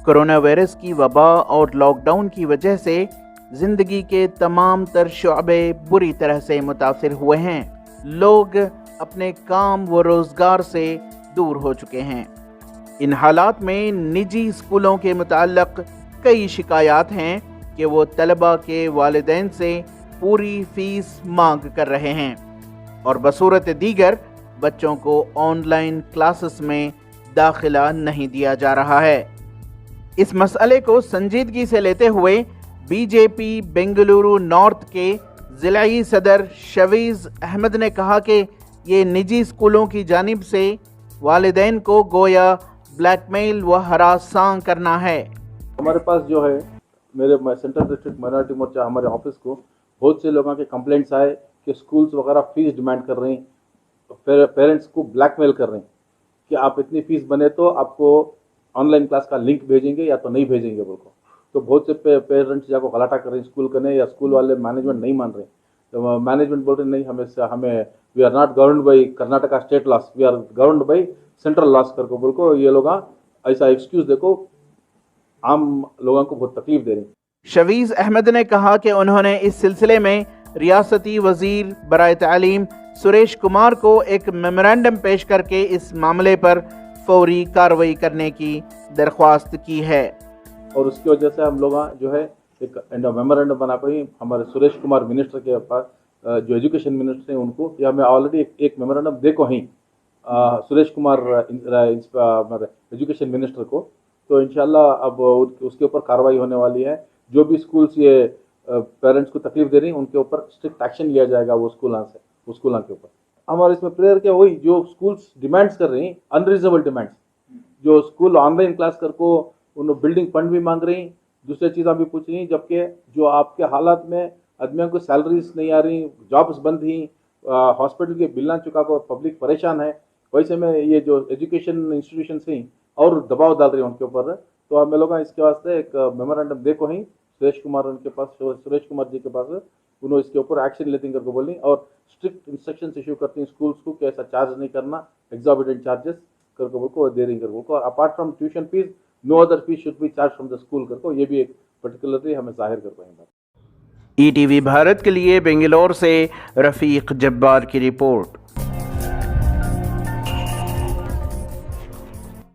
Corona virus کی وبا اور لاک ڈاؤن کی وجہ سے زندگی کے تمام تر شعبے بری طرح سے متاثر ہوئے ہیں۔ لوگ اپنے کام و روزگار سے دور ہو چکے ہیں۔ ان حالات میں نجی اسکولوں کے متعلق کئی شکایات ہیں کہ وہ طلباء کے والدین سے پوری فیس مانگ کر رہے ہیں اور بصورت دیگر بچوں کو آن لائن کلاسز میں داخلہ نہیں دیا جا رہا ہے۔ اس مسئلے کو سنجیدگی سے لیتے ہوئے بی جے پی بنگلورو نارتھ کے ضلعی صدر شویز احمد نے کہا کہ یہ نجی اسکولوں کی جانب سے والدین کو گویا بلیک میل و ہراساں کرنا ہے۔ ہمارے پاس جو ہے میرے سینٹرل ڈسٹرکٹ مائنورٹی مورچہ ہمارے آفس کو بہت سے لوگوں کے کمپلینٹس آئے کہ اسکولس وغیرہ فیس ڈیمانڈ کر رہے ہیں، پیرنٹس کو بلیک میل کر رہے ہیں کہ آپ اتنی فیس بنے تو آپ کو آن لائن کلاس کا لنک بھیجیں گے یا تو نہیں بھیجیں گے بول کو۔ تو بہت سے پیرنٹس جا کو غلاٹہ کر رہے ہیں اسکول کرنے، یا اسکول والے مینجمنٹ نہیں مان رہے ہیں۔ تو مینجمنٹ بول رہے نہیں، ہمیں we are not governed by Karnataka state laws, we are governed by central laws کر کو بول کو یہ لوگ ایسا ایکسکیوز دیکھو عام لوگوں کو بہت تکلیف دے رہے ہیں۔ شویز احمد نے کہا کہ انہوں نے اس سلسلے میں ریاستی وزیر برائے تعلیم سریش کمار کو ایک میمورنڈم پیش کر کے اس معاملے پر فوری کارروائی کرنے کی درخواست کی ہے، اور اس کی وجہ سے ہم لوگ جو ہے ایک میمورنڈم بنا پائی ہمارے سریش کمار منسٹر کے پاس، جو ایجوکیشن منسٹر ہیں ان کو، یا میں آلریڈی ایک میمورنڈم دے کو ہیں سریش کمار ایجوکیشن منسٹر کو۔ تو انشاءاللہ اب اس کے اوپر کارروائی ہونے والی ہے۔ جو بھی اسکولس یہ پیرنٹس کو تکلیف دے رہی ہیں ان کے اوپر اسٹرکٹ ایکشن لیا جائے گا، وہ اسکولوں کے اوپر۔ ہمارے اس میں پریئر کیا وہی جو اسکولس ڈیمانڈس کر رہی ہیں، انریزنیبل ڈیمانڈس، جو اسکول آن لائن کلاس کر کو ان بلڈنگ فنڈ بھی مانگ رہی ہیں، دوسری چیزیں بھی پوچھ رہی ہیں، جبکہ جو آپ کے حالات میں آدمیوں کو سیلریز نہیں آ رہی، جابس بند ہیں، ہاسپٹل کے بل نہ چکا کو پبلک پریشان ہے، ویسے میں یہ جو ایجوکیشن انسٹیٹیوشنس ہیں اور دباؤ ڈال رہی ہیں ان کے اوپر۔ تو ہم لوگ اس کے واسطے ایک میمورنڈم دے کو ہیں سریش کمار ان کے پاس، سریش کمار جی کے پاس، انہوں اس کے اوپر ایکشن لیتے کر کے بولیں اور اسٹرکٹ انسٹرکشنز ایشو کرتے ہیں اسکولس کو کہ ایسا چارج نہیں کرنا، ایگزابیٹنٹ چارجز کر کے کو دے رہی کر کو، اور apart from tuition fees no other fees should be charge from the school کر کو، یہ بھی ایک پرٹیکولرلی ہمیں ظاہر کر پائیں گے۔ ای ٹی وی بھارت کے لیے بنگلور سے رفیق جبار کی رپورٹ۔